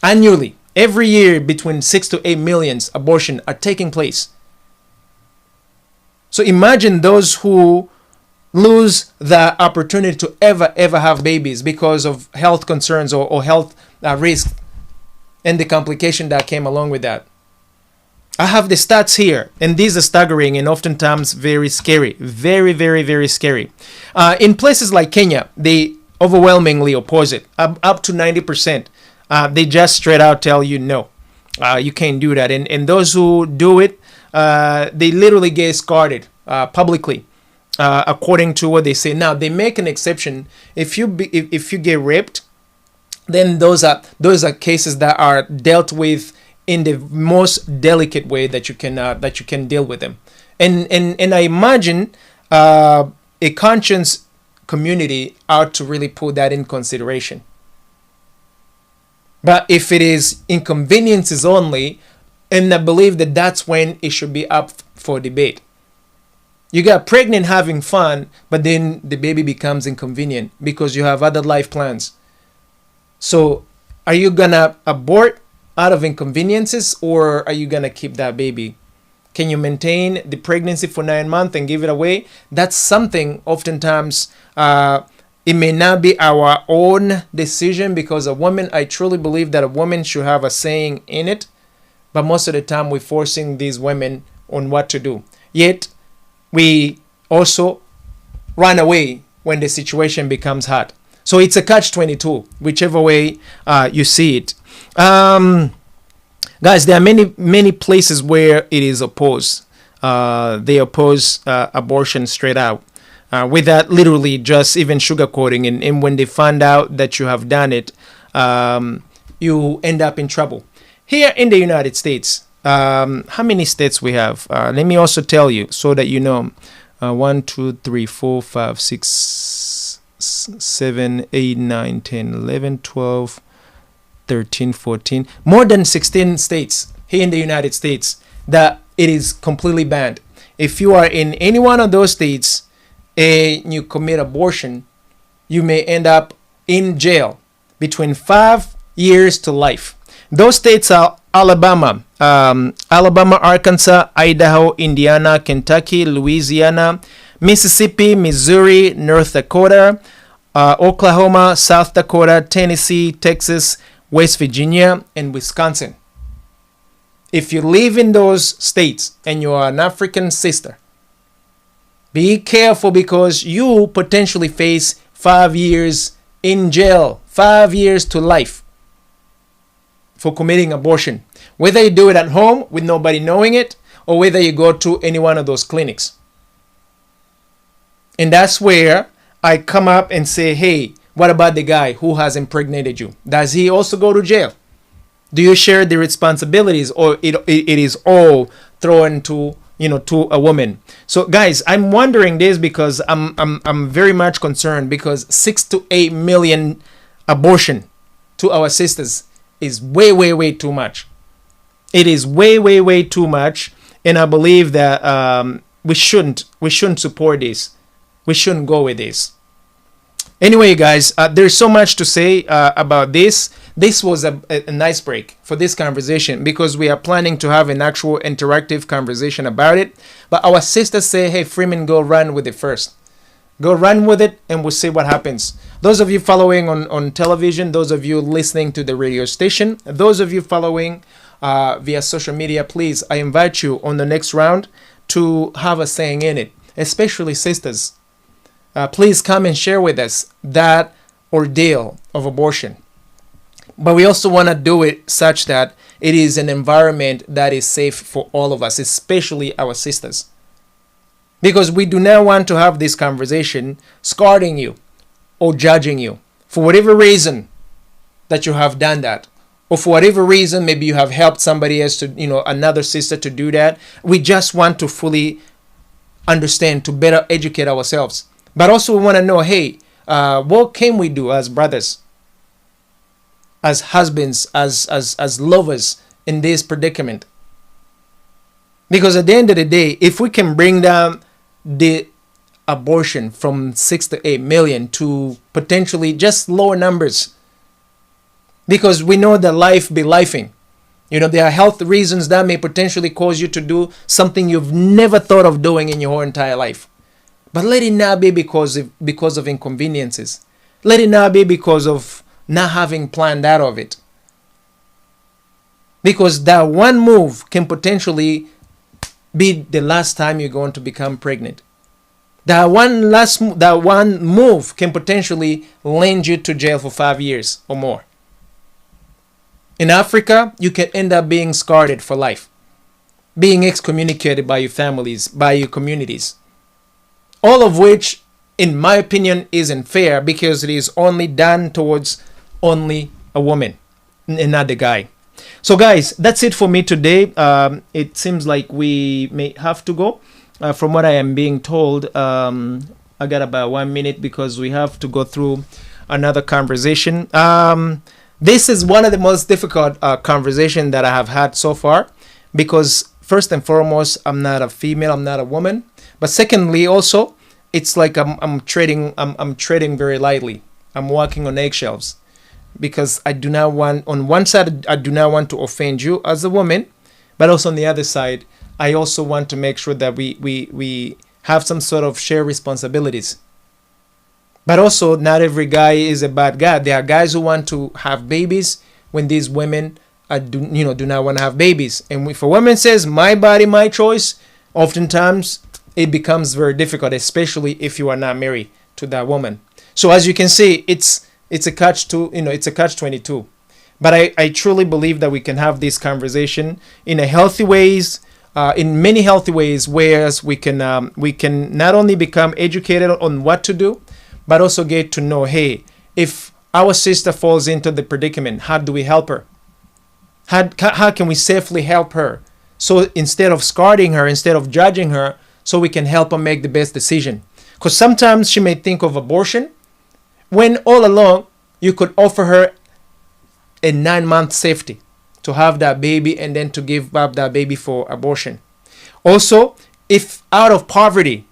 annually. Every year, between 6 to 8 million abortion are taking place. So imagine those who lose the opportunity to ever have babies because of health concerns or health risk and the complication that came along with that. I have the stats here, and these are staggering and oftentimes very scary. Very, very, very scary. In places like Kenya, they overwhelmingly oppose it, up to 90%. They just straight out tell you no, you can't do that. And those who do it, they literally get discarded publicly, according to what they say. Now they make an exception if you get raped, then those are cases that are dealt with in the most delicate way that you can deal with them. And I imagine a conscious community ought to really put that in consideration. But if it is inconveniences only, and I believe that that's when it should be up for debate. You got pregnant having fun, but then the baby becomes inconvenient because you have other life plans. So are you gonna abort out of inconveniences, or are you gonna keep that baby? Can you maintain the pregnancy for 9 months and give it away? That's something oftentimes it may not be our own decision, because I truly believe that a woman should have a saying in it, but most of the time we're forcing these women on what to do. Yet we also run away when the situation becomes hard. So it's a catch-22, whichever way you see it. Guys, there are many places where it is opposed. They oppose abortion straight out. Without literally just even sugarcoating, and when they find out that you have done it, you end up in trouble. Here in the United States, how many states we have? Let me also tell you so that you know. 1, 2, 3, 4, 5, 6, 7, 8, 9, 10, 11, 12, 13, 14. More than 16 states here in the United States that it is completely banned. If you are in any one of those states and you commit abortion, you may end up in jail between 5 years to life. Those states are Alabama, Arkansas, Idaho, Indiana, Kentucky, Louisiana, Mississippi, Missouri, North Dakota, Oklahoma, South Dakota, Tennessee, Texas, West Virginia, and Wisconsin. If you live in those states and you are an African sister, be careful, because you potentially face 5 years in jail, 5 years to life for committing abortion. Whether you do it at home with nobody knowing it, or whether you go to any one of those clinics. And that's where I come up and say, hey, what about the guy who has impregnated you? Does he also go to jail? Do you share the responsibilities, or it is all thrown to a woman? So guys, I'm wondering this because I'm very much concerned, because 6 to 8 million abortion to our sisters is way too much. It is way too much, and I believe that we shouldn't support this. We shouldn't go with this. Anyway, guys, there's so much to say about this. This was a nice break for this conversation, because we are planning to have an actual interactive conversation about it. But our sisters say, hey, Freeman, go run with it first. Go run with it, and we'll see what happens. Those of you following on television, those of you listening to the radio station, those of you following via social media, please, I invite you on the next round to have a saying in it, especially sisters. Please come and share with us that ordeal of abortion. But we also want to do it such that it is an environment that is safe for all of us, especially our sisters. Because we do not want to have this conversation scolding you or judging you for whatever reason that you have done that, or for whatever reason maybe you have helped somebody else to, another sister to do that. We just want to fully understand, to better educate ourselves. But also we want to know, hey, what can we do as brothers, as husbands, as lovers in this predicament? Because at the end of the day, if we can bring down the abortion from 6 to 8 million to potentially just lower numbers, because we know that life be lifing. There are health reasons that may potentially cause you to do something you've never thought of doing in your whole entire life. But let it not be because of inconveniences. Let it not be because of not having planned out of it. Because that one move can potentially be the last time you're going to become pregnant. That one move can potentially land you to jail for 5 years or more. In Africa, you can end up being scarred for life, being excommunicated by your families, by your communities. All of which, in my opinion, isn't fair, because it is only done towards only a woman and not the guy. So guys, that's it for me today. It seems like we may have to go. From what I am being told, I got about 1 minute because we have to go through another conversation. This is one of the most difficult conversations that I have had so far, because first and foremost, I'm not a female, I'm not a woman. But secondly, also, it's like I'm treading very lightly. I'm walking on eggshells, because I do not want, on one side, I do not want to offend you as a woman, but also on the other side, I also want to make sure that we have some sort of shared responsibilities. But also, not every guy is a bad guy. There are guys who want to have babies when these women do not want to have babies. And if a woman says, my body, my choice, oftentimes it becomes very difficult, especially if you are not married to that woman. So as you can see, it's a catch-22. But I truly believe that we can have this conversation in a healthy ways, in many healthy ways, whereas we can not only become educated on what to do, but also get to know, hey, if our sister falls into the predicament, how do we help her? How can we safely help her? So instead of scarring her, instead of judging her, so we can help her make the best decision. Because sometimes she may think of abortion, when all along you could offer her a 9-month safety to have that baby and then to give up that baby for abortion. Also, if out of poverty,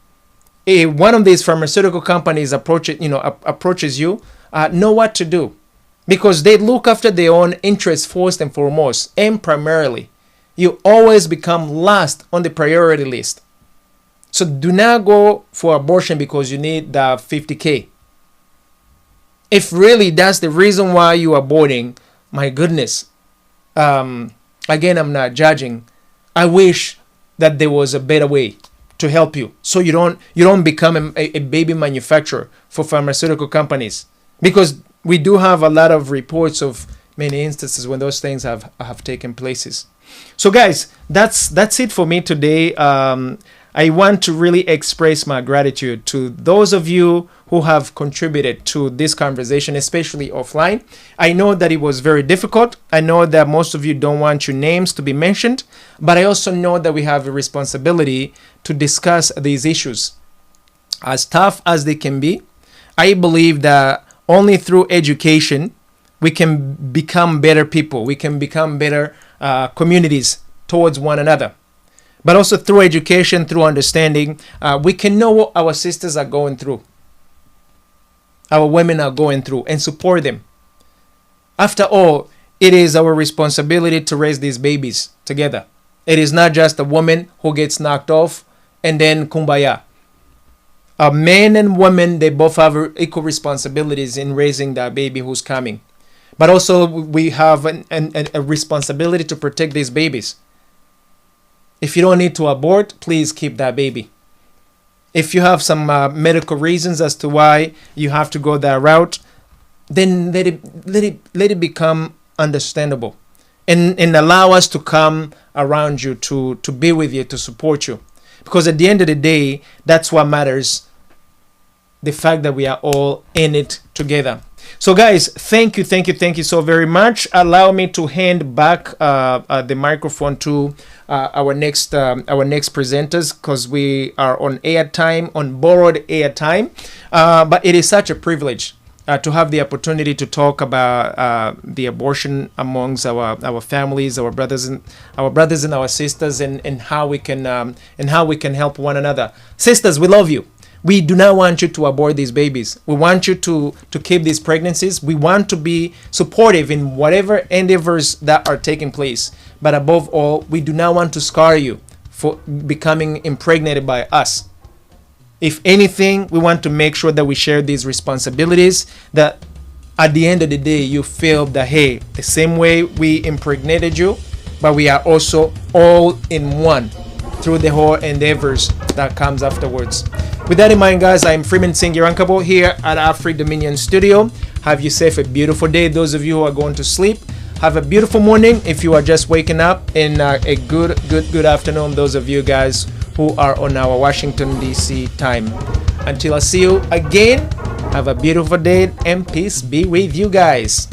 one of these pharmaceutical companies approaches you, know what to do, because they look after their own interests first and foremost, and primarily. You always become last on the priority list. So do not go for abortion because you need the 50K. If really that's the reason why you are aborting, my goodness. Again, I'm not judging. I wish that there was a better way to help you, so you don't become a baby manufacturer for pharmaceutical companies, because we do have a lot of reports of many instances when those things have taken places. So guys, that's it for me today. I want to really express my gratitude to those of you who have contributed to this conversation, especially offline. I know that it was very difficult. I know that most of you don't want your names to be mentioned, but I also know that we have a responsibility to discuss these issues. As tough as they can be, I believe that only through education we can become better people. We can become better communities towards one another. But also through education, through understanding, we can know what our sisters are going through, our women are going through, and support them. After all, it is our responsibility to raise these babies together. It is not just a woman who gets knocked off and then kumbaya. Men and women, they both have equal responsibilities in raising that baby who's coming. But also we have a responsibility to protect these babies. If you don't need to abort, please keep that baby. If you have some medical reasons as to why you have to go that route, then let it become understandable, and allow us to come around you, to be with you, to support you. Because at the end of the day, that's what matters. The fact that we are all in it together. So guys, thank you so very much. Allow me to hand back the microphone to our next presenters, because we are on airtime, on borrowed airtime. But it is such a privilege to have the opportunity to talk about the abortion amongst our families, our brothers and our sisters, and how we can help one another. Sisters, we love you. We do not want you to abort these babies. We want you to keep these pregnancies. We want to be supportive in whatever endeavors that are taking place. But above all, we do not want to scar you for becoming impregnated by us. If anything, we want to make sure that we share these responsibilities, that at the end of the day, you feel that, hey, the same way we impregnated you, but we are also all in one through the whole endeavors that comes afterwards. With that in mind, guys, I'm Freeman Singh Yarankabo here at AfriDominion Studio. Have yourself a beautiful day. Those of you who are going to sleep, have a beautiful morning if you are just waking up, and a good afternoon, those of you guys who are on our Washington, D.C. time. Until I see you again, have a beautiful day, and peace be with you guys.